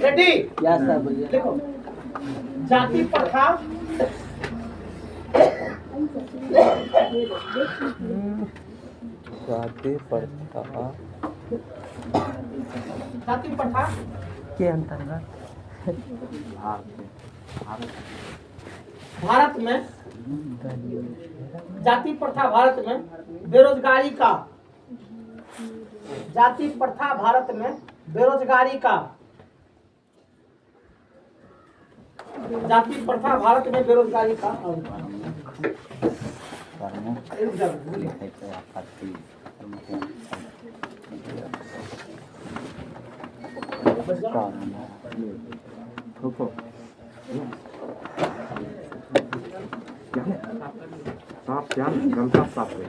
Ready? क्या sir बोलिए। देखो, जाति प्रथा जाति प्रथा जाति प्रथा के अंतर्गत भारत में जाति प्रथा भारत में बेरोजगारी का जाति प्रथा भारत में बेरोजगारी का जाति प्रथा भारत में बेरोजगारी का साफ यार गमछा साफ है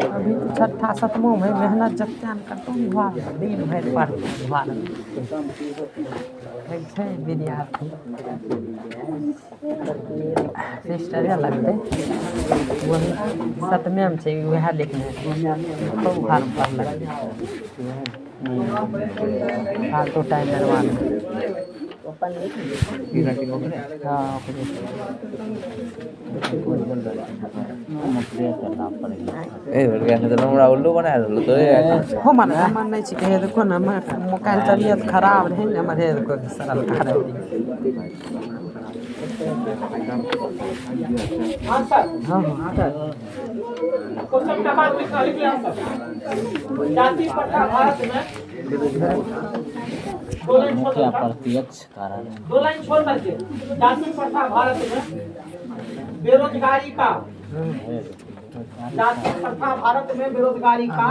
अभी छठा सतमों में मेहनत जत्यान करता हूँ हुआ दिन भर पढ़ कैसे विद्यार्थी सिस्टर लगते वही सतमे में से वह लिखने खूब फार्म पढ़ फालतू टाइम डरवाना उल्लू बना तो हो मन नहीं छिके देखो ना मोबाइल तबियत खराब रहे ना मरे को सरल कर हाँ क्वेश्चन का बात लिख आंसर। जाति प्रथा भारत में मुख्य प्रत्यक्ष कारण 2 लाइन छोड़ करके जाति प्रथा भारत में बेरोजगारी का जाति प्रथा भारत में बेरोजगारी का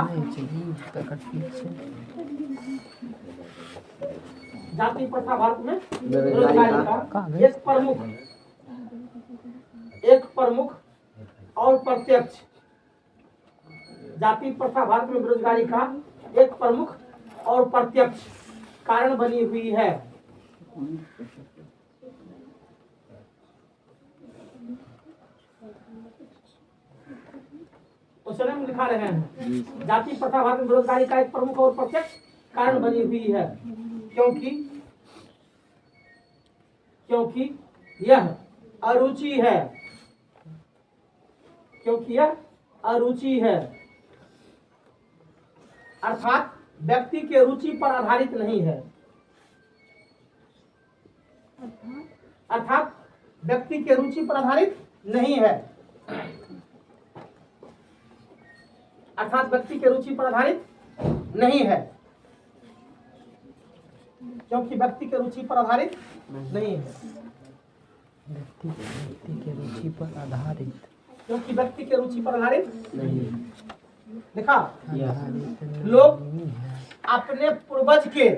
जाति प्रथा भारत में बेरोजगारी का एक प्रमुख और प्रत्यक्ष जाति प्रथा भारत में बेरोजगारी का एक प्रमुख और प्रत्यक्ष कारण बनी हुई है। क्वेश्चन में लिखा रहे हैं जाति प्रथा भारत में बेरोजगारी का एक प्रमुख और प्रत्यक्ष कारण बनी हुई है क्योंकि यह अरुचि है अर्थात व्यक्ति के रुचि पर आधारित नहीं है अर्थात व्यक्ति के रुचि पर आधारित नहीं है अर्थात व्यक्ति के रुचि पर आधारित नहीं है क्योंकि व्यक्ति के रुचि पर आधारित नहीं है व्यक्ति के रुचि पर आधारित क्योंकि व्यक्ति के रुचि पर आधारित नहीं देखा लोग अपने पूर्वज के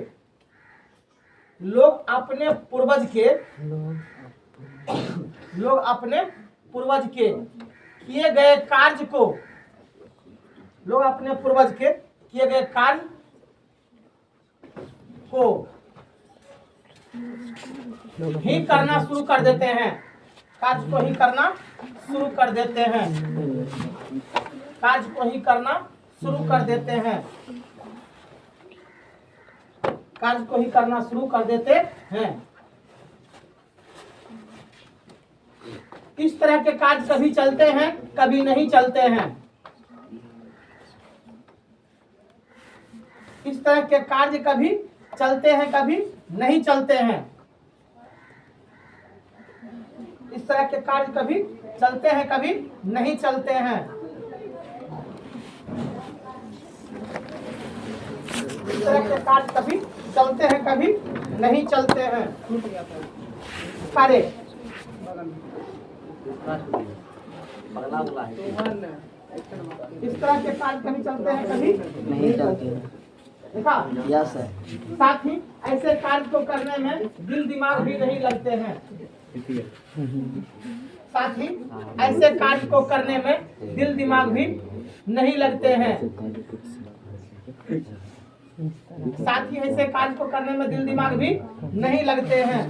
किए गए कार्य को ही करना शुरू कर देते हैं कार्य को ही करना शुरू कर देते हैं कार्य को ही करना शुरू कर देते हैं कार्य को ही करना शुरू कर देते हैं। इस तरह के कार्य कभी चलते हैं कभी नहीं चलते हैं इस तरह के कार्य कभी चलते हैं कभी नहीं चलते हैं इस तरह के कार्य कभी चलते हैं कभी नहीं चलते हैं इस तरह के कार्य कभी चलते हैं कभी नहीं चलते हैं कार्य इस तरह के कार्य कभी चलते हैं कभी नहीं चलते हैं देखा यस सर साथ ही ऐसे कार्य को करने में दिल दिमाग भी नहीं लगते हैं साथ ही ऐसे कार्य को करने में दिल दिमाग भी नहीं लगते हैं साथ ही ऐसे कार्य को करने में दिल दिमाग भी नहीं लगते हैं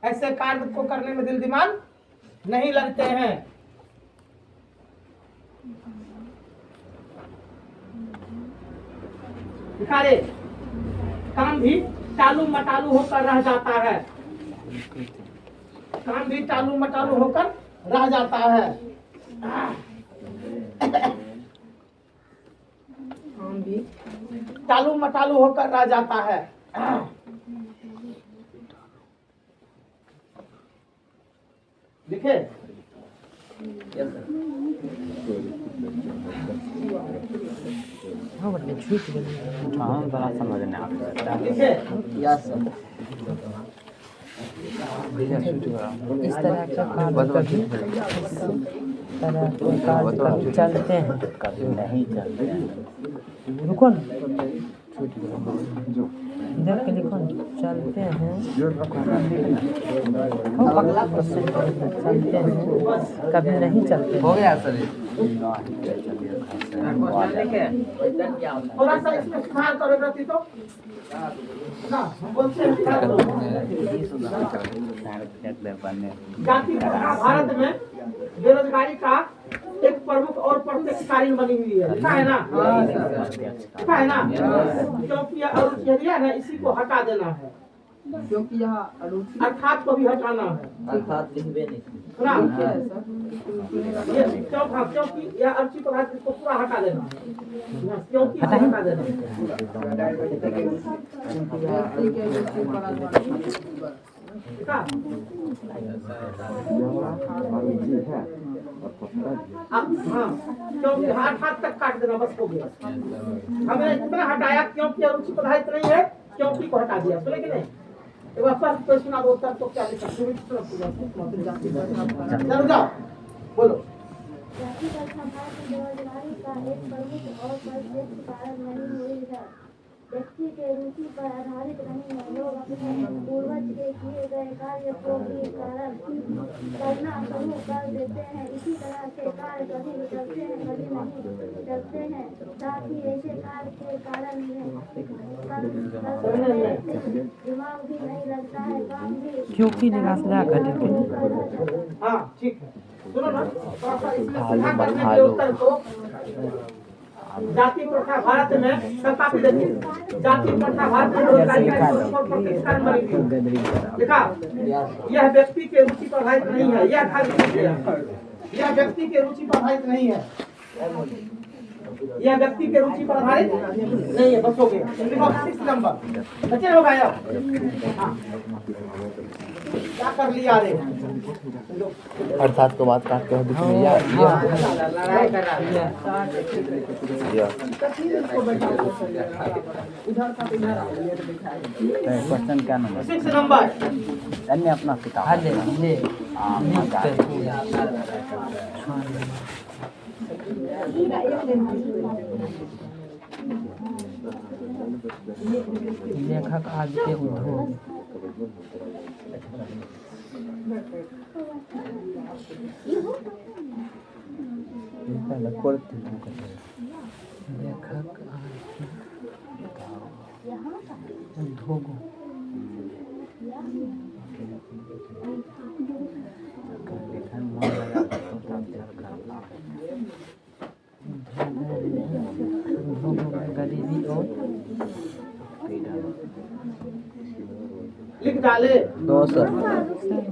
ऐसे कार्य को करने में दिल दिमाग नहीं लगते हैं। भिखारी काम भी टालू मटालू होकर रह जाता है। काम भी टालू मटालू होकर रह जाता है। काम भी टालू मटालू होकर रह जाता है। लिखे हाँ बट मैं छूट गई। हाँ बड़ा समझ नहीं आता लिखे इस तरह का कार्य कभी तरह के कार्य कभी चलते हैं, कभी नहीं चलते हैं। रुको ना, इधर के लिखो ना, चलते हैं चलते हैं कभी नहीं चलते। हो गया सर थोड़ा सा इसमें सुधार करो प्रति तो ना हम बोलते हैं सुधार करो। जाति प्रथा भारत में बेरोजगारी का एक प्रमुख और प्रत्यक्ष कारण बनी हुई है। लिखा है ना, लिखा है ना, क्योंकि यह है ना, इसी को हटा देना है, क्योंकि यहाँ अर्थात को भी हटाना है। अर्थात लिखबे नहीं सुना ये क्योंकि यह अर्ची को इसको पूरा हटा देना है, क्योंकि हटा देना हाँ, क्योंकि हाथ तक काट देना बस हो गया। हमने इतना हटाया क्योंकि रुचि प्रधारित नहीं है, क्योंकि को हटा दिया। सुने कि नहीं? एक बार कोई सुना दो उत्तर तो क्या लिखा? चलो जाओ बोलो। जाति प्रथा भारत में बेरोजगारी का एक प्रमुख और प्रत्यक्ष कारण बनी हुई है। व्यक्ति के रुचि पर आधारित नहीं है। लोग अपने पूर्वज के किए गए कार्य को भी कारण करना शुरू कर देते हैं। इसी तरह से कार्य कभी चलते हैं कभी नहीं चलते हैं। साथ ही ऐसे कार्य के कारण दिमाग भी नहीं लगता है, काम भी क्योंकि निराशा घटित हाँ ठीक है, सुनो ना थोड़ा सा इसमें सुधार करने के उत्तर को। जाति प्रथा भारत में सबका भी देखिए, जाति प्रथा भारत में बेरोजगारी का एक और प्रत्यक्ष कारण बनी हुई है। देखा, यह व्यक्ति के रुचि पर आधारित नहीं है, यह खाली यह व्यक्ति के रुचि पर आधारित नहीं है, यह व्यक्ति के रुचि पर आधारित नहीं है। बस हो गया, 6 नंबर बच्चे होगा यार। हाँ क्या कर लिया रे? अर्थात को बात काट के दिख रही है लड़ाई कर रहा है। क्वेश्चन क्या नंबर 6 नंबर अन्य अपना किताब ले ले लेखक आज के उद्योग लेखक उद्योगों गरीबी और लिख डाले। 2 सर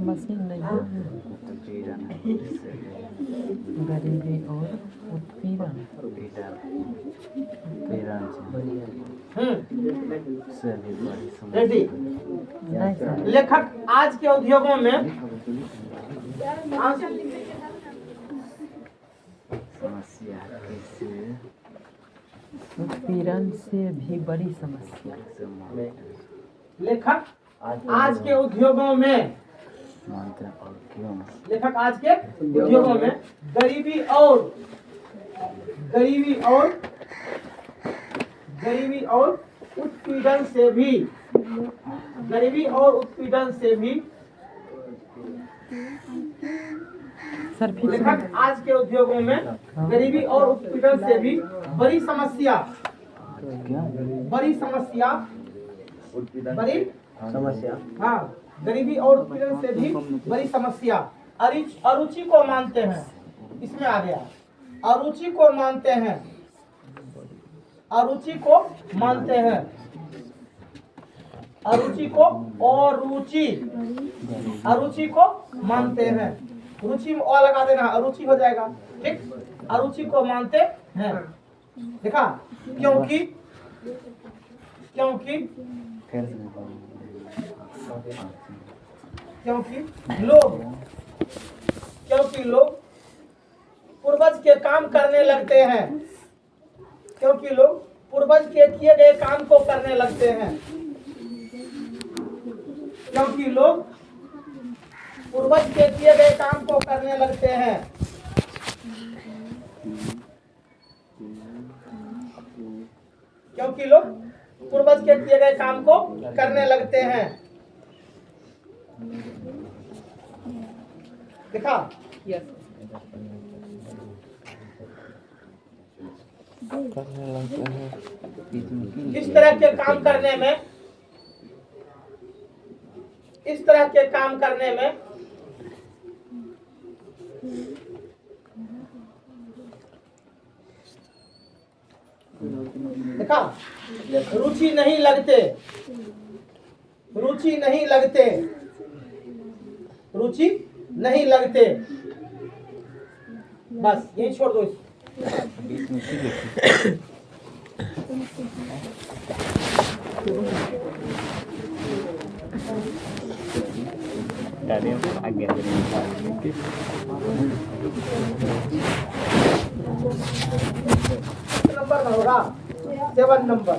मशीन नहीं है। गरीबी और उत्पीड़न रेडी। नहीं सर, लेखक आज के उद्योगों में उत्पीड़न से भी बड़ी समस्या। लेखक आज के उद्योगों में लेखक आज के उद्योगों में गरीबी और उत्पीड़न से भी सर फिर से लेखक आज के उद्योगों में गरीबी और उत्पीड़न से भी बड़ी समस्या हाँ गरीबी और उत्पीड़न से भी बड़ी समस्या। अरुचि को मानते हैं, इसमें आ गया, अरुचि को मानते हैं, अरुचि को मानते हैं, अरुचि को और रुचि, अरुचि को मानते हैं, रुचि में और लगा देना, अरुचि हो जाएगा, ठीक। अरुचि को मानते हैं, देखा, क्योंकि क्योंकि लोग पूर्वज के काम करने लगते हैं, क्योंकि लोग पूर्वज के किए गए काम को करने लगते हैं, क्योंकि लोग पूर्वज के किए गए काम को करने लगते हैं, क्योंकि लोग पूर्वज के किए गए काम को करने लगते हैं, देखा। करने लगते हैं। इस तरह के काम करने में, इस तरह के काम करने में देखा, रुचि नहीं लगते, रुचि नहीं लगते, रुचि नहीं लगते, बस यही छोड़ दो। नंबर होगा 7 नंबर।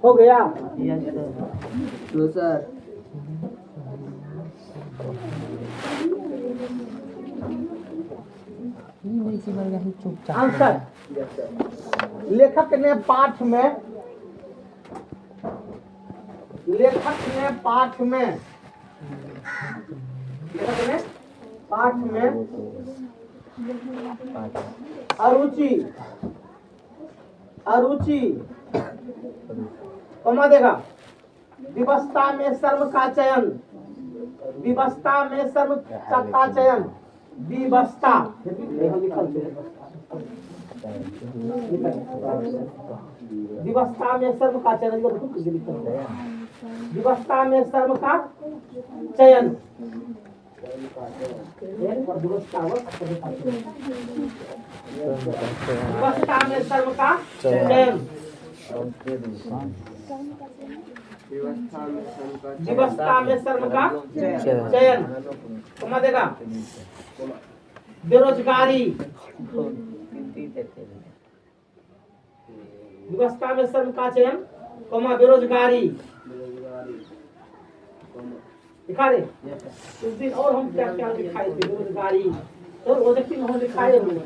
हो गया। तो सर आंसर, लेखक ने पाठ में, लेखक ने पाठ में, लेखक ने पाठ में अरुचि, अरुचि कमा देगा, विवस्था में सर्व का चयन, विवस्था में सर्व का चयन, विवस्था विवस्था में सर्व का चयन, विवस्था में सर्व का चयन, विवस्था में सर्व का चयन, विवस्था में सर्व का चयन कमा देगा, बेरोजगारी, विवस्था में सर्व का चयन कमा बेरोजगारी, दिखा दे। उस दिन और हम क्या क्या दिखाए थे, बेरोजगारी तो प्रोजेक्ट में हम दिखाए हुए,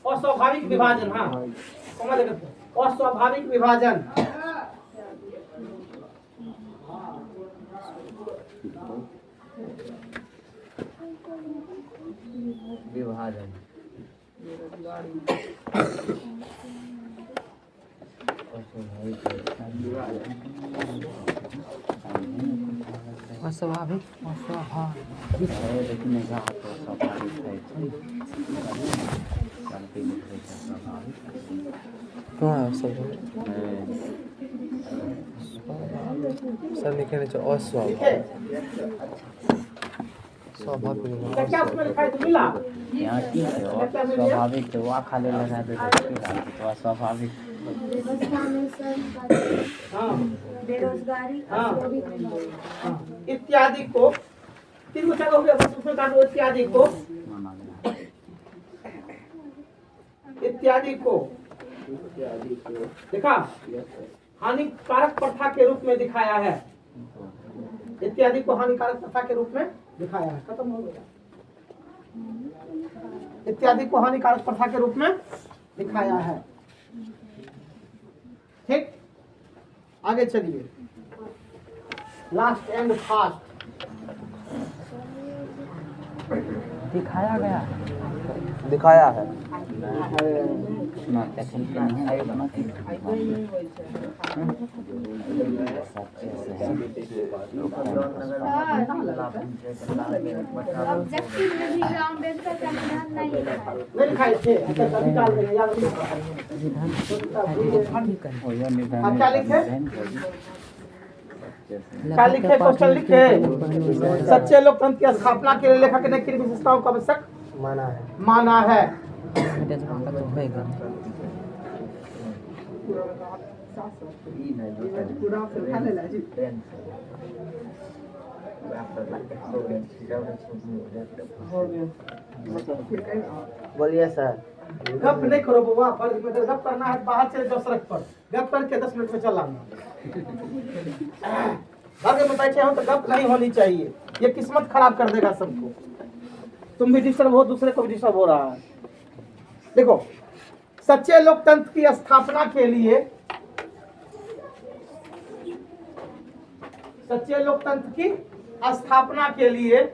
अस्वाभाविक विभाजन, हाँ कमा देगा, अस्वाभाविक विभाजन, विभाजन, अस्वाभाविक, सर लिखे अस्वाभाविक, स्वाभाविक क्या क्या उसमें लिखा है तो मिला? यहाँ ठीक है और क्या मिल गया? स्वाभाविक तो वहाँ खाली लगा दे तो स्वाभाविक व्यवस्था में श्रम कार्य, हाँ बेरोजगारी, हाँ। औद्योगिक विभाग। इत्यादि को 3 को 4 हो गया, बस उसमें काटो इत्यादि को, माना गया। इत्यादि को देखा हानिकारक प्रथा के रूप में दिखाया है। इत्यादि को हानिकारक प्रथा के रूप में दिखाया है। खत्म हो गया। इत्यादि को हानिकारक प्रथा के रूप में दिखाया है। ठीक, आगे चलिए। लास्ट एंड फास्ट दिखाया गया दिखाया है। ना टेक्निकल नहीं है बना के ऑब्जेक्टिव में भी अम्बेडकर का विधान नहीं लिखा है। नहीं लिखाए थे, अच्छा अभी डाल देंगे, याद नहीं होगा। हो या निदान अब क्या लिखे? क्या लिखे? क्वेश्चन लिखे। सच्चे लोकतंत्र की स्थापना के लिए लेखक ने किन विशेषताओं का आवश्यक माना है? बोलिए सर। गप नहीं करो बुआ, पर गप करना है बाहर चले जाओ सड़क पर, गप करके 10 मिनट में चल आना। घर में बैठे हो तो गप नहीं होनी चाहिए, ये किस्मत खराब कर देगा सबको। तुम भी डिस्टर्ब हो, दूसरे को भी डिस्टर्ब हो रहा है। देखो, सच्चे लोकतंत्र की स्थापना के लिए, सच्चे लोकतंत्र की स्थापना के लिए,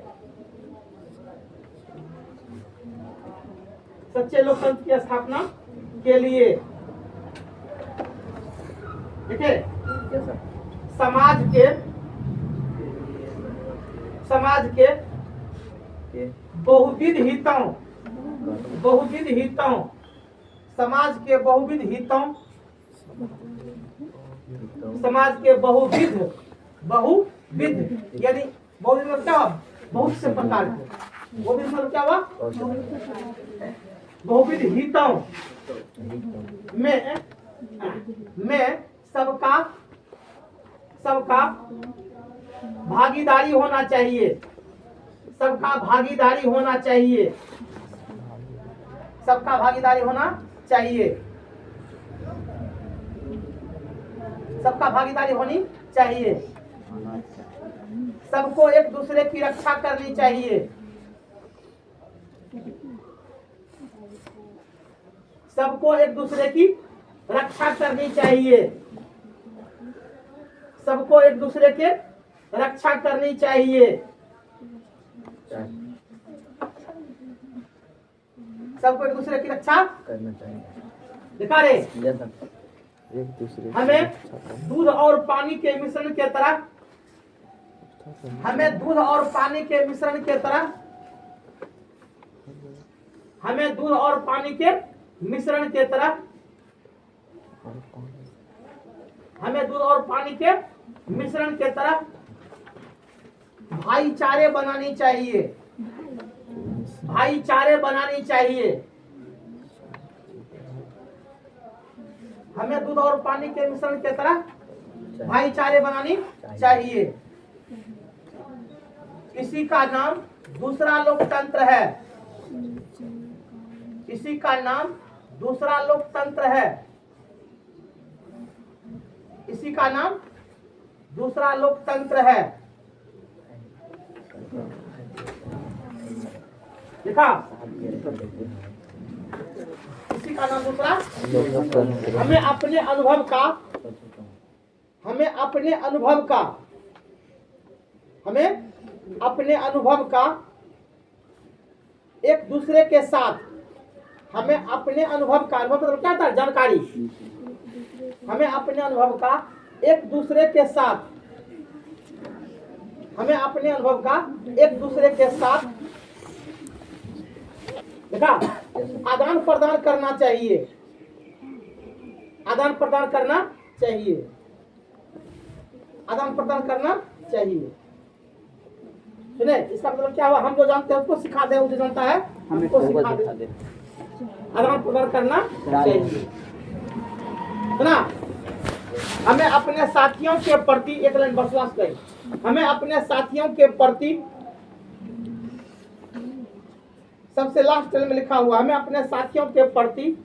सच्चे लोकतंत्र की स्थापना के लिए देखिए समाज के बहुविध हितों, बहुविध हितों, समाज के बहुविध हितों, समाज के बहुविध, बहुविध यानी बहुविध मतलब क्या हुआ? बहुत से प्रकार के, बहुविध मतलब क्या हुआ? बहुविध हितों में सबका भागीदारी होना चाहिए, सबका भागीदारी होना चाहिए, सबका भागीदारी होना चाहिए, सबका भागीदारी होनी चाहिए, सबको एक दूसरे की रक्षा करनी चाहिए, सबको एक दूसरे की रक्षा करनी चाहिए, सबको एक दूसरे के रक्षा करनी चाहिए, सबको एक दूसरे की रक्षा करना चाहिए। दिखा रहे एक दूसरे हमें दूध और पानी के मिश्रण के तरह, हमें दूध और पानी के मिश्रण के तरह, हमें दूध और पानी के मिश्रण के तरह, हमें दूध और पानी के मिश्रण के तरह भाईचारे बनानी चाहिए, भाईचारे बनानी चाहिए, हमें दूध और पानी के मिश्रण के तरह भाईचारे बनानी चाहिए। इसी का नाम दूसरा लोकतंत्र है, इसी का नाम दूसरा लोकतंत्र है, इसी का नाम दूसरा लोकतंत्र है। लिखा, इसी का नाम दूसरा। हमें अपने अनुभव का, हमें अपने अनुभव का, हमें अपने अनुभव का एक दूसरे के साथ, हमें अपने अनुभव का, अनुभव मतलब क्या था? जानकारी। हमें अपने अनुभव का एक दूसरे के साथ, हमें अपने अनुभव का एक दूसरे के साथ देखा आदान प्रदान करना चाहिए, आदान प्रदान करना चाहिए, आदान प्रदान करना चाहिए। सुने, इसका मतलब क्या हुआ? हम जो जानते हैं उसको सिखा दे, वो जो जानता है हमको सिखा दे। आदान प्रदान करना चाहिए। सुना, हमें अपने साथियों के प्रति, एक लाइन बसवास करें, हमें अपने साथियों के प्रति, सबसे लास्ट लाइन में लिखा हुआ, हमें अपने साथियों के प्रति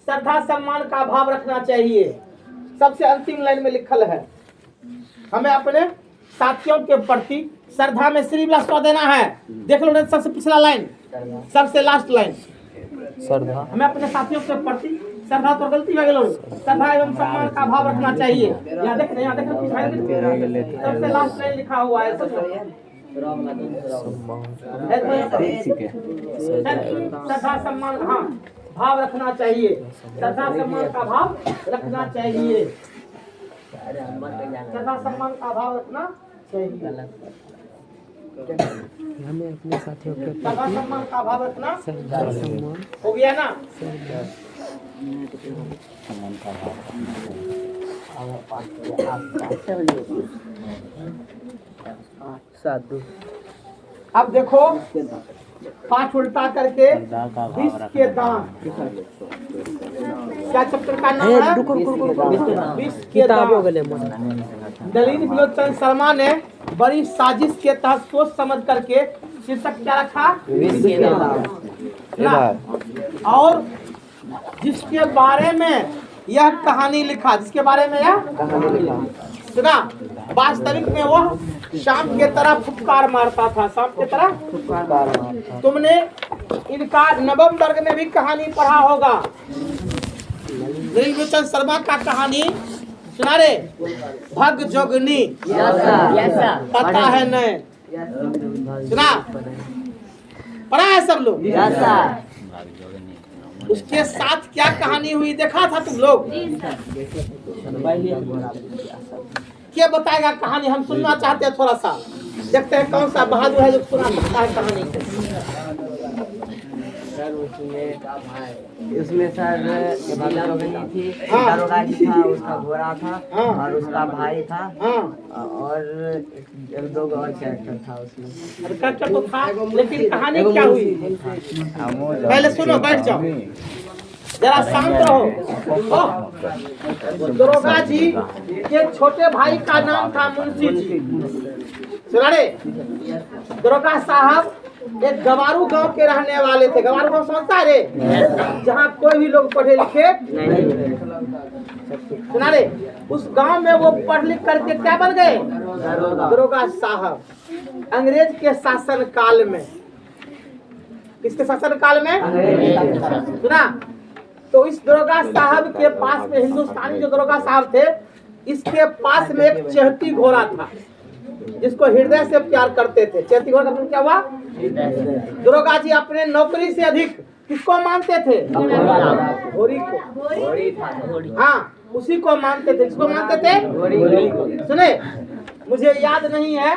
श्रद्धा सम्मान का भाव रखना चाहिए। सबसे अंतिम लाइन में लिखल है, हमें अपने साथियों के प्रति श्रद्धा में श्री विलास देना है। देख लो सबसे पिछला लाइन, सबसे लास्ट लाइन, श्रद्धा, हमें अपने साथियों के प्रति श्रद्धा, तो गलती हो गई, श्रद्धा एवं सम्मान का भाव रखना चाहिए। यहाँ देख, यहाँ देख, सबसे लास्ट लाइन लिखा हुआ है, श्रद्धा सम्मान, हाँ, भाव रखना चाहिए, श्रद्धा सम्मान का भाव रखना चाहिए, श्रद्धा सम्मान का भाव रखना चाहिए, हमें अपने साथियों के श्रद्धा सम्मान का भाव रखना श्रद्धा सम्मान हो गया ना। साधु। अब देखो 5 उल्टा करके 20 के दाम, क्या चैप्टर का नाम है? 20 के दाम। दलील विलोचन शर्मा ने बड़ी साजिश के तहत सोच समझ करके शीर्षक क्या रखा? 20 के दाम। और जिसके बारे में यह कहानी लिखा, जिसके बारे में यह कहानी लिखा, सुना, वास्तविक में वो शाम के तरह फुफकार मारता था, शाम के तरह फुफकार मारता। तुमने इनका नवम वर्ग में भी कहानी पढ़ा होगा, दलील विलोचन शर्मा का कहानी सुना रे, भग जोगनी, पता है नहीं? सुना, पढ़ा है सब लोग? उसके साथ क्या कहानी हुई देखा था तुम लोग? क्या बताएगा कहानी? हम सुनना चाहते हैं, थोड़ा सा देखते हैं कौन सा बहादुर है जो सुना सकता है कहानी। उसमें सर थी, दारोगा जी था, उसका घोड़ा था और उसका भाई था और 2 और कैरेक्टर था उसमें। कैरेक्टर तो था, लेकिन कहानी क्या हुई? पहले सुनो, बैठ जाओ, जरा शांत रहो। दारोगा जी के छोटे भाई का नाम था मुंशी जी। सुना रे, दारोगा साहब एक गवारू गांव के रहने वाले थे। गवारू गांव समझता है रे? जहाँ कोई भी लोग पढ़े लिखे नहीं। सुना रे, उस गांव में वो पढ़ लिख करके क्या बन गए? दारोगा साहब। अंग्रेज के शासन काल में, किसके शासन काल में? सुना, तो इस दारोगा साहब के पास में, हिंदुस्तानी जो दारोगा साहब थे, इसके पास में एक चेहती घोड़ा था जिसको हृदय से प्यार करते थे। चेहती घोड़ा का मतलब क्या हुआ? दारोगा जी अपने नौकरी से अधिक किसको मानते थे? घोड़ी को। हाँ, उसी को मानते थे। किसको मानते थे? सुने, मुझे याद नहीं है,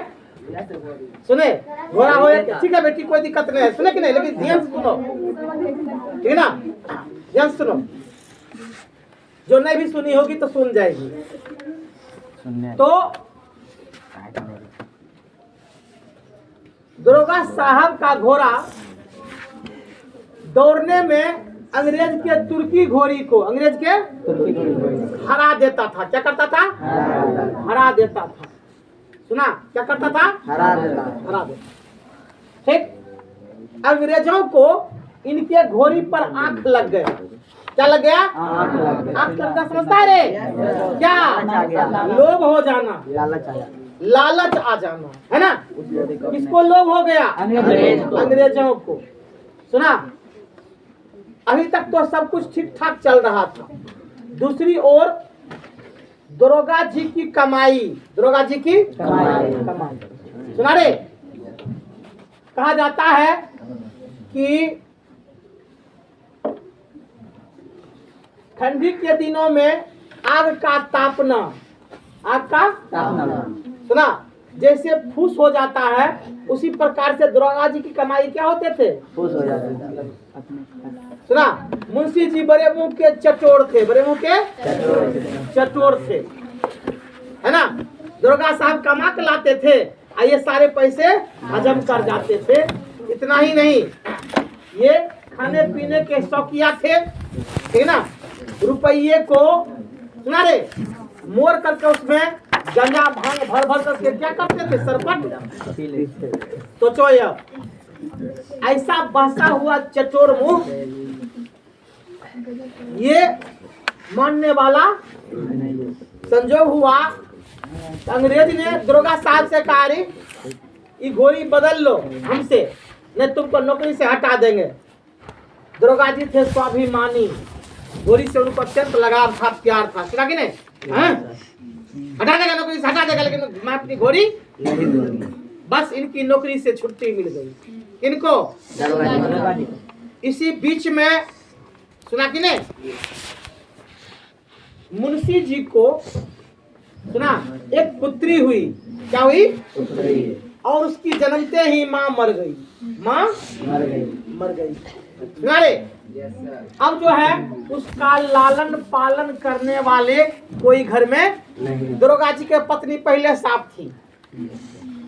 सुने, घोड़ा हो या, ठीक है बेटी, कोई दिक्कत नहीं है, सुने कि नहीं, लेकिन ध्यान से सुनो, ठीक है ना? ध्यान सुनो, जो नहीं भी सुनी होगी तो सुन जाएगी। तो दारोगा साहब का घोड़ा दौड़ने में अंग्रेज के तुर्की घोड़ी को, अंग्रेज के हरा देता था। क्या करता था? हरा देता था। सुना, क्या करता था? हरा देता। ठीक, अंग्रेजों को इनके घोड़ी पर आंख लग गया। क्या लग गया? आंख लगना समझता है रे? क्या? लोभ हो जाना, लालच आ जाना, है ना? किसको लोभ हो गया? अंग्रेजों को। सुना, अभी तक तो सब कुछ ठीक ठाक चल रहा था। दूसरी ओर दारोगा जी की कमाई, दारोगा जी की कमाई। सुना रे, कहा जाता है कि ठंडी के दिनों में आग का तापना, आग का तापना, सुना, जैसे फूस हो जाता है, उसी प्रकार से दारोगा जी की कमाई क्या होते थे? फूस हो जाते थे। सुना, मुंशी जी बड़े मुंह के चटोर थे, बड़े मुंह के चटोर थे, है ना? दारोगा साहब कमा के लाते थे ये सारे पैसे हजम कर जाते थे। इतना ही नहीं, ये खाने पीने के शौकिया थे, ठीक ना। रुपये को सुना रे मोर करके उसमें गंजा भांग भर भर करके क्या करते थे, सरपट। सोचो ये ऐसा बसा हुआ चटोर मुंह, ये मानने वाला संजोग हुआ। अंग्रेज ने दरोगा साहब से कहा रे ये घोड़ी बदल लो हमसे, नहीं तुमको नौकरी से हटा देंगे। दरोगा जी थे स्वाभिमानी, घोड़ी से उनको अत्यंत लगाव था, प्यार था, सुना कि नहीं? हटा देगा नौकरी से, हटा देगा, लेकिन मैं अपनी घोड़ी बस इनकी नौकरी से छुट्टी मिल गई इनको। इसी बीच में सुना कि नहीं, मुंशी जी को सुना एक पुत्री हुई। क्या हुई? और उसकी जन्मते ही माँ मर गई, माँ मर गई। सुना रे, अब जो है उसका लालन पालन करने वाले कोई घर में नहीं। दरोगा जी के पत्नी पहले साफ थी,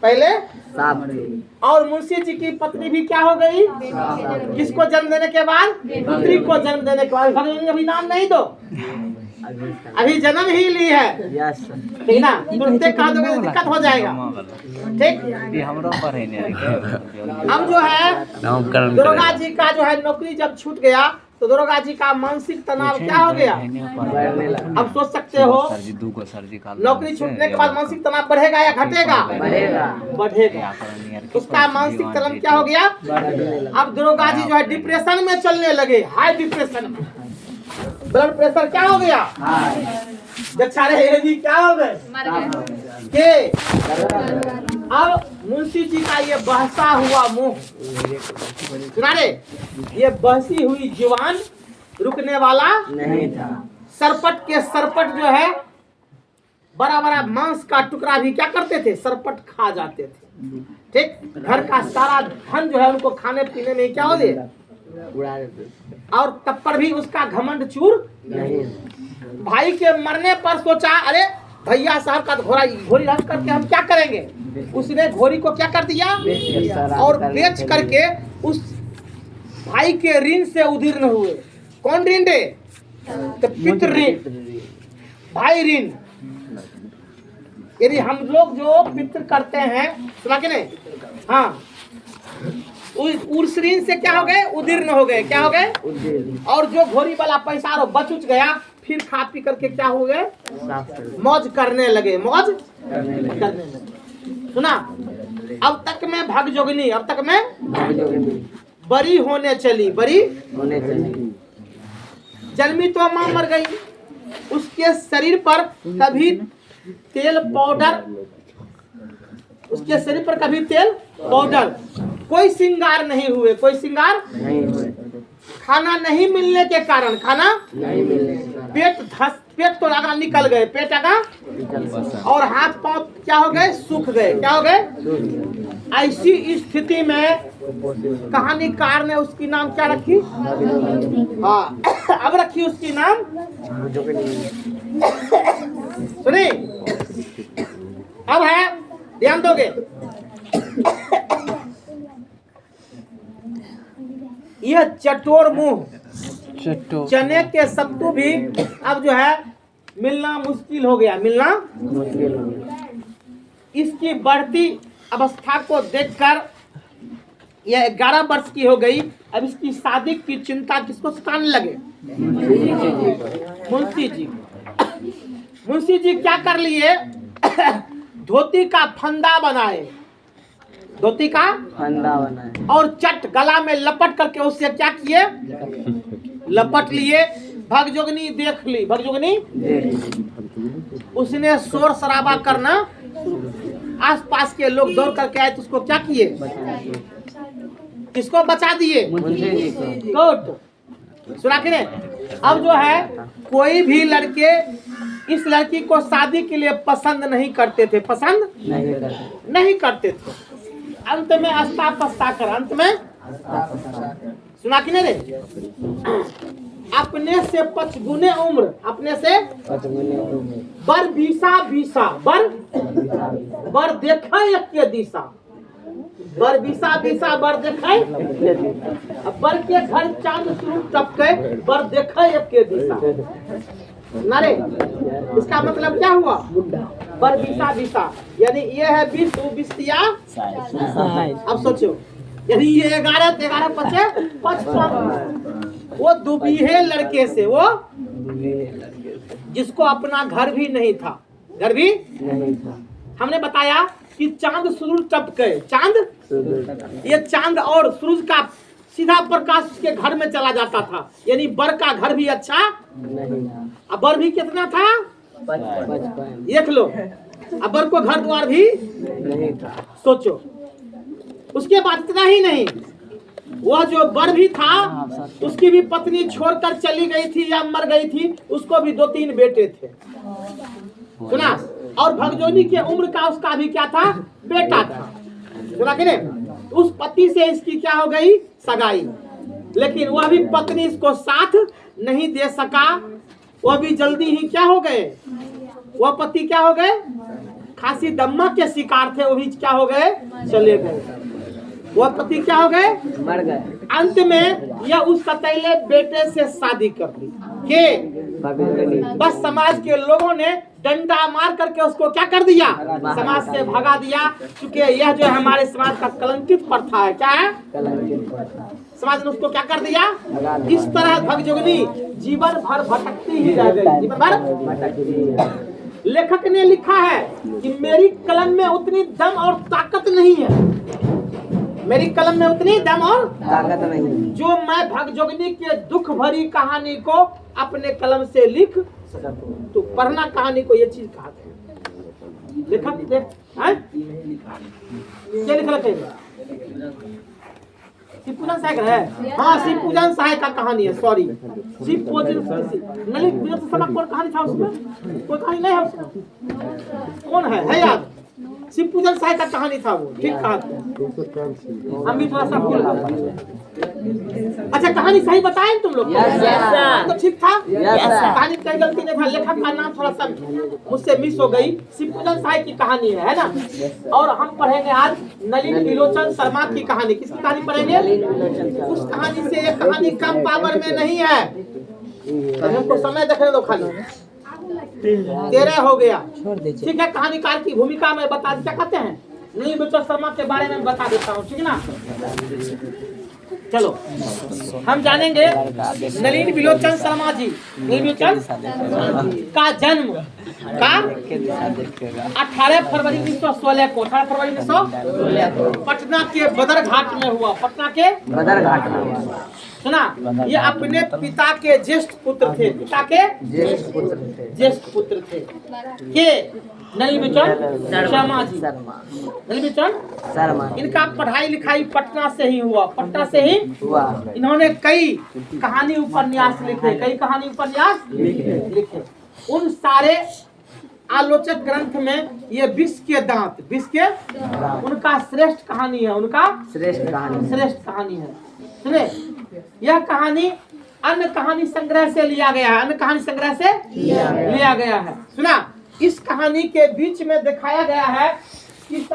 पहले साफ थी, और मुंशी जी की पत्नी भी क्या हो गई? किसको जन्म देने के बाद? पुत्री को जन्म देने के बाद। अभी नाम नहीं दो, अभी जन्म ही ली है, ठीक ना। तुरंते कहा दोगे तो दिक्कत हो जाएगा, ठीक। हम जो है दरोगा जी का जो है नौकरी जब छूट गया तो दरोगा जी का मानसिक तनाव क्या हो गया? अब सोच सकते हो नौकरी छूटने के बाद मानसिक तनाव बढ़ेगा या घटेगा? बढ़ेगा। उसका मानसिक तनाव क्या हो गया? अब दरोगा जी जो है डिप्रेशन में चलने लगे, हाई डिप्रेशन में। ब्लड प्रेशर क्या हो गया? जी क्या हो गए के? अब मुंशी जी का ये बहसा हुआ मुंह, सुना रे, ये बहसी हुई जुबान रुकने वाला नहीं था। सरपट के सरपट जो है बड़ा बड़ा मांस का टुकड़ा भी क्या करते थे? सरपट खा जाते थे, ठीक। घर का सारा धन जो है उनको खाने पीने में क्या हो गए? उड़ा देते। और तब पर भी उसका घमंड चूर नहीं। भाई के मरने पर सोचा अरे भैया साहब का घोड़ी रख करके हम क्या करेंगे? उसने घोड़ी को क्या कर दिया? और बेच करके उस भाई के ऋण से उदीर्ण हुए। कौन ऋण रे? तो पितृ ऋण, भाई ऋण। यदि हम लोग जो पितृ करते हैं, सुना कि नहीं? हाँ, उस ऋण से क्या हो गए? उदीर्ण हो गए। क्या हो गए? और जो घोड़ी वाला पैसा बच उच गया, फिर खा पी करके क्या हो गए? मौज करने लगे, मौज करने लगे। सुना, अब तक में भगजोगनी, अब तक में बड़ी होने चली, बड़ी होने चली। जन्मी तो मां मर गई, उसके शरीर पर कभी तेल पाउडर, उसके शरीर पर कभी तेल पाउडर, कोई श्रृंगार नहीं हुए, कोई श्रृंगार नहीं हुए। खाना नहीं मिलने के कारण, खाना नहीं मिलने के कारण पेट तो आगा निकल गए, पेट आगा, और हाथ पांव क्या हो गए? सूख गए। क्या हो गए? ऐसी स्थिति में कहानीकार ने उसकी नाम क्या रखी? हाँ, अब रखी उसकी नाम, सुनी, अब है, ध्यान दोगे। यह चटोर मुंह, चने के सत्तू भी अब जो है मिलना मुश्किल हो गया, मिलना मुश्किल हो गया। इसकी बढ़ती अवस्था को देखकर यह 11 वर्ष की हो गई। अब इसकी शादी की चिंता किसको सताने लगे? मुंशी जी। मुंशी जी क्या कर लिए? धोती का फंदा बनाए, धोती का फंदा बनाए, और चट गला में लपट करके उससे क्या किए? लपट लिए। भगजोगनी देख ली, भगजोगनी उसने शोर शराबा करना, आसपास के लोग दौड़ करके आए तो उसको क्या किए? किसको बचा दिए? कोट। सुना कि नहीं? अब जो है कोई भी लड़के इस लड़की को शादी के लिए पसंद नहीं करते थे, पसंद नहीं करते थे। अंत में अस्ता पस्ता कर, अंत में सुना कि नहीं रे? अपने से 5 गुने उम्र, अपने से बर बीसा बीसा, बर बर देखे एक के दिशा, बर बिसा बिसा बर देखे, अब बर के घर चांद स्वरूप टपके, बर देखे एक के दिशा। नारे इसका मतलब क्या हुआ? बर बिसा बिसा, यानी ये है 20 बिस्तिया। अब सोचो, यदि ये 11 बचे 55, वो दुबीहे लड़के से, वो जिसको अपना घर भी नहीं था, घर भी नहीं था। हमने बताया कि चांद सूरज टपके, चांद, ये चांद और सूरज का सीधा प्रकाश उसके घर में चला जाता था, यानी बर का घर भी अच्छा नहीं था। अब बर भी कितना था? 55। देख लो, अब बर को घर द्वार भी नहीं था। सोचो, उसके बाद इतना ही नहीं, वह जो बर भी था उसकी भी पत्नी छोड़कर चली गई थी या मर गई थी, उसको भी 2-3 बेटे थे, सुना। और भगजोनी के उम्र का उसका भी क्या था? बेटा था, सुना कि नहीं। उस पति से इसकी क्या हो गई? सगाई। लेकिन वह भी पत्नी इसको साथ नहीं दे सका, वह भी जल्दी ही क्या हो गए? वह पति क्या हो गए? खांसी दम्मा के शिकार थे, वो भी क्या हो गए? चले गए। वह पति क्या हो गए? मर गए। अंत में यह उस सतैले बेटे से शादी कर दी के बस समाज के लोगों ने डंडा मार करके उसको क्या कर दिया? समाज से भगा दिया। क्योंकि यह जो हमारे समाज का कलंकित प्रथा है, क्या है? समाज ने उसको क्या कर दिया? इस तरह भगजोगनी जीवन भर भटकती ही रह गई, जीवन भर। लेखक ने लिखा है कि मेरी कलम में उतनी दम और ताकत नहीं है, मेरी कलम में उतनी दम और ताकत नहीं जो मैं भगजोगनी के दुख भरी कहानी को अपने कलम से लिख सकूं। तो पढ़ना कहानी को, ये चीज कहा है लेखक देख, क्या लिखा है? शिवपूजन सहायक है, हाँ शिवपूजन सहायक का कहानी है, सॉरी शिवपूजन नलिनी सभा। कौन कहानी था उसमें? कोई कहानी नहीं है उसमें, कौन है याद? शिवपूजन सहायक का कहानी था वो, ठीक कहा। हम भी थोड़ा सा भूल गए। अच्छा कहानी सही बताए तुम लोग? तो ठीक था, कहानी कोई गलती नहीं था, लेखक का नाम थोड़ा सा मुझसे मिस हो गई। शिवपूजन सहायक की कहानी है ना। और हम पढ़ेंगे आज नलिनी बिलोचन शर्मा की कहानी। किसकी कहानी पढ़ेंगे? उस कहानी से ये कहानी कम पावर में नहीं है। हमको समय देखने दो, खाली 13 हो गया, ठीक है। कहानीकार की भूमिका में बता, क्या कहते हैं, नलिनी बिलोचन शर्मा के बारे में बता देता हूँ, ठीक ना। चलो हम जानेंगे नलिनी बिलोचन शर्मा जी। नलिनी बिलोचन का जन्म का 18 फरवरी 1916 को, 18 फरवरी 1916 को पटना के बदर घाट में हुआ। पटना के बदर घाट में हुआ, सुना। ये अपने पिता के ज्येष्ठ पुत्र थे, पिता के ज्येष्ठ पुत्र थे के नलिनी बिलोचन शर्मा जी। नलिनी बिलोचन शर्मा, इनका पढ़ाई लिखाई पटना से ही हुआ, पटना से ही हुआ। इन्होंने कई कहानी उपन्यास लिखे, कई कहानी उपन्यास लिखे। उन सारे आलोचक ग्रंथ में ये विष के दांत, विष के उनका श्रेष्ठ कहानी है, उनका श्रेष्ठ कहानी है। सुने, यह कहानी अन्य कहानी संग्रह से लिया गया है, अन्य कहानी संग्रह से लिया गया है। सुना, इस कहानी के बीच में दिखाया गया है कि इस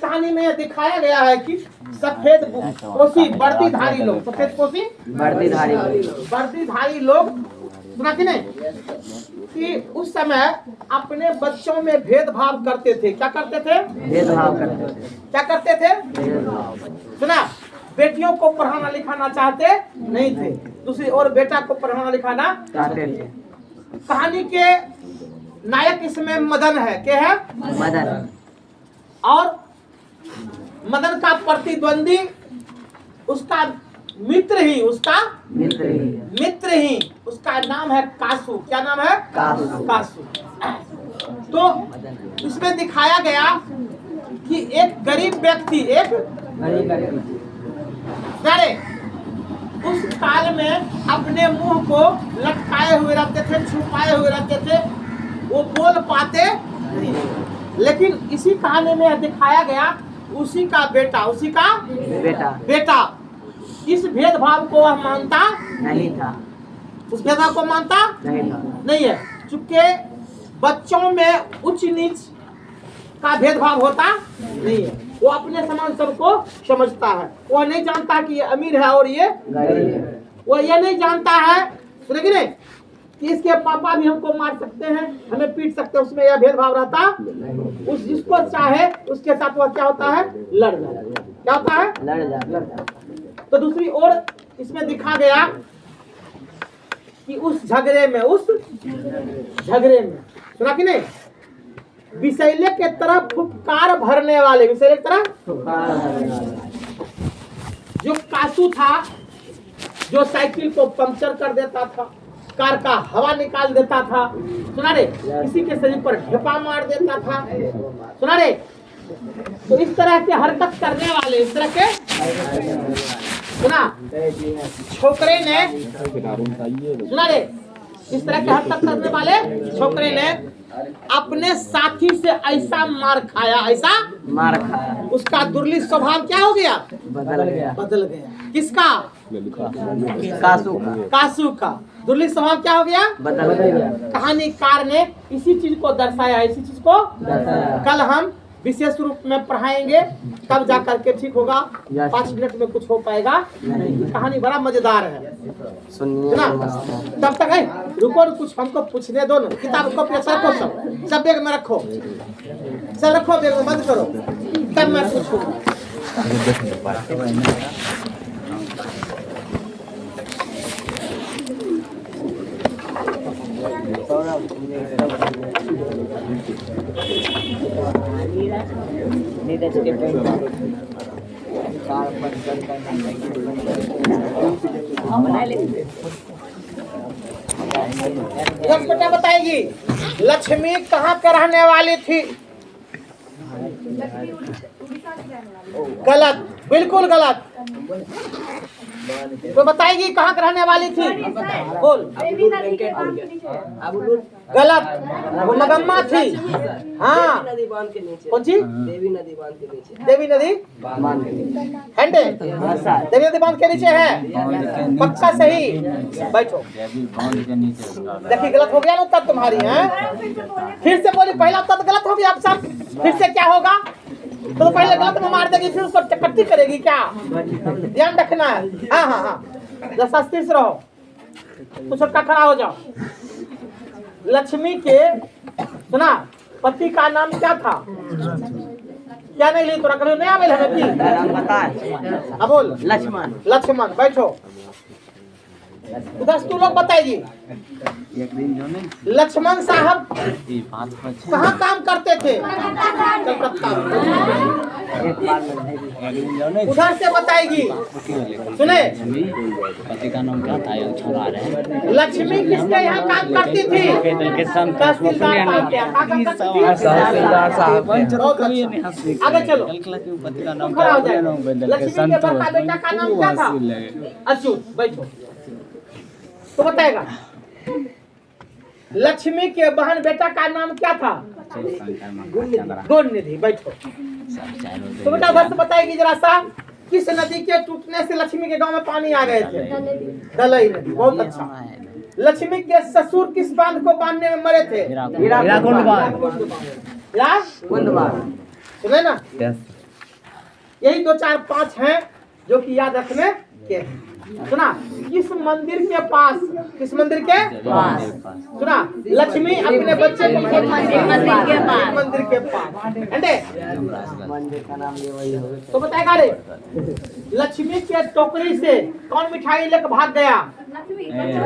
कहानी में दिखाया गया है कि सफेद पोशी वर्दीधारी लोग, सफेद पोशी वर्दीधारी लोग, सुना कि नहीं, कि उस समय अपने बच्चों में भेदभाव करते थे। क्या करते थे? भेदभाव करते थे। क्या करते थे? सुना, बेटियों को पढ़ाना लिखाना चाहते नहीं थे, दूसरी ओर बेटा को पढ़ाना लिखाना चाहते थे। कहानी के नायक इसमें मदन है, क्या है? मदन। और मदन का प्रतिद्वंदी उसका मित्र ही, उसका मित्र ही उसका नाम है कासू। क्या नाम है? कासू। तो इसमें दिखाया गया कि एक गरीब व्यक्ति, उस काल में अपने मुंह को लटकाए हुए रहते थे, छुपाए हुए रहते थे, वो बोल पाते नहीं। लेकिन इसी कहानी में दिखाया गया उसी का बेटा इस भेदभाव को वह मानता नहीं था, उस भेदभाव को मानता नहीं है। चूंकि बच्चों में उच्च नीच का भेदभाव होता नहीं है। वो अपने समान सबको समझता है। वो नहीं जानता कि ये अमीर है और ये गरीब है। वो ये नहीं जानता है, सुने कि नहीं, कि इसके पापा भी हमको मार सकते हैं, हमें पीट सकते हैं। उसमें यह भेदभाव रहता उस जिसको चाहे उसके साथ वह क्या होता है, लड़ जाता। क्या होता है, लड़ जाता। तो दूसरी ओर इसमें दिखा गया कि उस झगड़े में सुना कि नहीं, विषैले के तरफ फुफकार भरने वाले, विषैले की तरफ जो कासू था, जो साइकिल को पंक्चर कर देता था, कार का हवा निकाल देता था, सुना रे, किसी के शरीर पर ढेपा मार देता था, सुना रे। तो इस तरह के हरकत करने वाले, इस तरह के सुना छोकरे ने, सुना रे, इस तरह के हरकत करने वाले छोकरे ने अपने साथी से ऐसा मार खाया, उसका दुर्ली स्वभाव क्या हो गया, बदल गया। किसका, कासू का दुर्ली स्वभाव क्या हो गया, बदल गया। कहानीकार ने इसी चीज को दर्शाया, इसी चीज को कल हम विशेष रूप में पढ़ाएंगे, तब जा करके ठीक होगा। 5 मिनट में कुछ हो पाएगा नहीं। कहानी बड़ा मजेदार है, सुनिए ना। तब तक है, रुको, कुछ हमको पूछने दो ना। किताब को रखो, सब बैग में रखो, सब रखो बैग में, बंद करो, तब मैं पूछूंगा। बेटा बताएगी, लक्ष्मी कहाँ के रहने वाली थी? गलत, बिल्कुल गलत। तो बताएगी कहाँ के रहने वाली थी? बोल। गलत, वो मगम्मा थी। हाँ, कौन सी? देवी नदी बांध के नीचे। देवी नदी बांध के नीचे है, पक्का सही। बैठो। देखिए गलत हो गया ना उत्तर तुम्हारी है। फिर से बोली, पहला उत्तर गलत हो गया। अब सब फिर से क्या होगा, तो पहले गलत में मार देगी, फिर उसको टकट्टी करेगी क्या, ध्यान रखना है। हाँ हाँ हाँ, जैसा स्थिर से रहो, कुछ खड़ा हो जाओ। लक्ष्मी के सुना पति का नाम क्या था? क्या नहीं ली तोरा, कभी नहीं आवेल है? अब बोल। लक्ष्मण। बैठो, उधर तू लोग बताएगी। लक्ष्मण साहब कहाँ काम करते थे? कलकत्ता। उधर से बताएगी। सुने, पति का नाम क्या था? छोड़ा रहे। लक्ष्मी किसके यहाँ काम करती थी? आगे चलो। पति का नाम लक्ष्मी के बड़का बेटा का नाम क्या था? अच्युत। बैठो, तो बताएगा। लक्ष्मी के बहन बेटा का नाम क्या था? गुणनिधि। बैठो, तो बेटा उधर से बताएगी जरा सा, किस नदी के टूटने से लक्ष्मी के गांव में पानी आ गए थे? दलई नदी। बहुत अच्छा। लक्ष्मी के ससुर किस बांध को बांधने में मरे थे? सुने ना, यही 2 4 5 हैं जो कि याद रखने के। सुना, किस मंदिर के पास? किस मंदिर के पास? सुना, लक्ष्मी अपने बच्चे को मंदिर के पास। मंदिर का नाम वही होगा। तो बताएगा रे, लक्ष्मी के टोकरी से कौन मिठाई लेकर भाग गया?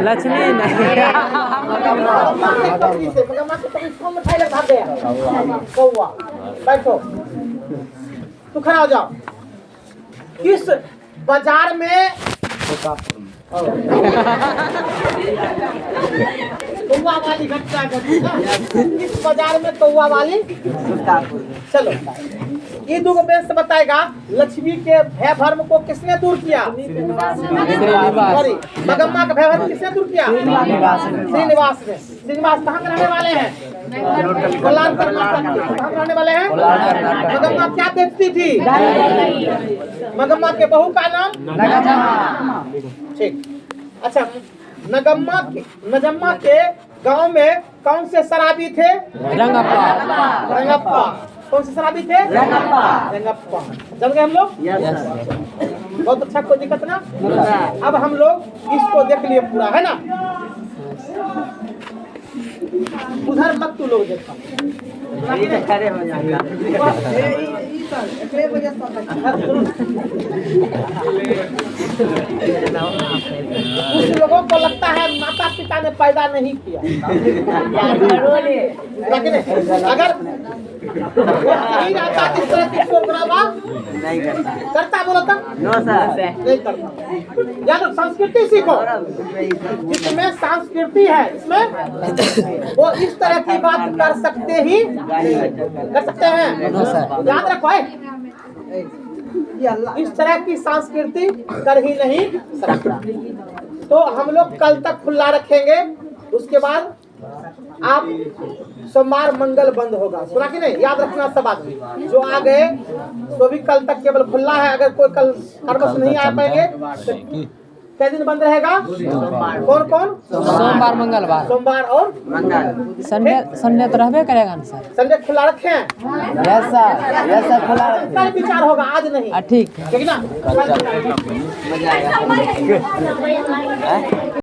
लक्ष्मी नहीं। टोकरी से कौन मिठाई लेकर भाग गया? कौवा। बैठो, तू खड़ा हो जाओ। किस बाजार में कौवा वाली घटना घटी? किस बाजार में कौवा वाली? चलो, ये दो बेस बताएगा। लक्ष्मी के भय भर्म को किसने दूर किया? मगम्मा का भय भर्म किसने दूर किया? श्रीनिवास ने। श्रीनिवास कहाँ के रहने वाले हैं? कहाँ के रहने वाले हैं? मगम्मा क्या बेचती थी? मगम्मा के बहू का नाम? ठीक। अच्छा, नजम्मा के गांव में कौन से शराबी थे? रंगप्पा। रंगप्पा। कौन से शराबी थे? रंगप्पा। जम गए हम लोग? Yes sir. बहुत अच्छा, कोई दिक्कत ना। होता। अब हम लोग इसको देख लिए पूरा, है ना? उधर मत तू लोग देखा। खड़े हो जाएगा। कुछ लोगों को लगता है माता पिता ने पैदा नहीं किया, लेकिन अगर नहीं रहता इस तरह की प्रोग्राम नहीं करता। करता, बोला था नो सर। नहीं करता। या तो संस्कृति सीखो, जिसमें संस्कृति है इसमें वो इस तरह की बात कर सकते ही कर सकते हैं। याद रखो, इस तरह की संस्कृति कर ही नहीं सकता। तो हम लोग कल तक खुला रखेंगे, उसके बाद आप सोमवार मंगल बंद होगा। सुना कि नहीं? याद रखना सब आदमी जो आ गए तो भी कल तक केवल खुला है। अगर कोई कल हरबस नहीं आ पाएंगे तो क्या दिन बंद रहेगा? कौन कौन? सोमवार मंगलवार सोमवार और मंगल। संडे तो रहबे करेगा ना सर? संडे खुला रखे हैं। यस सर खुला कल विचार होगा, आज नहीं। ठीक है। ठीक है ना? मजा आएगा।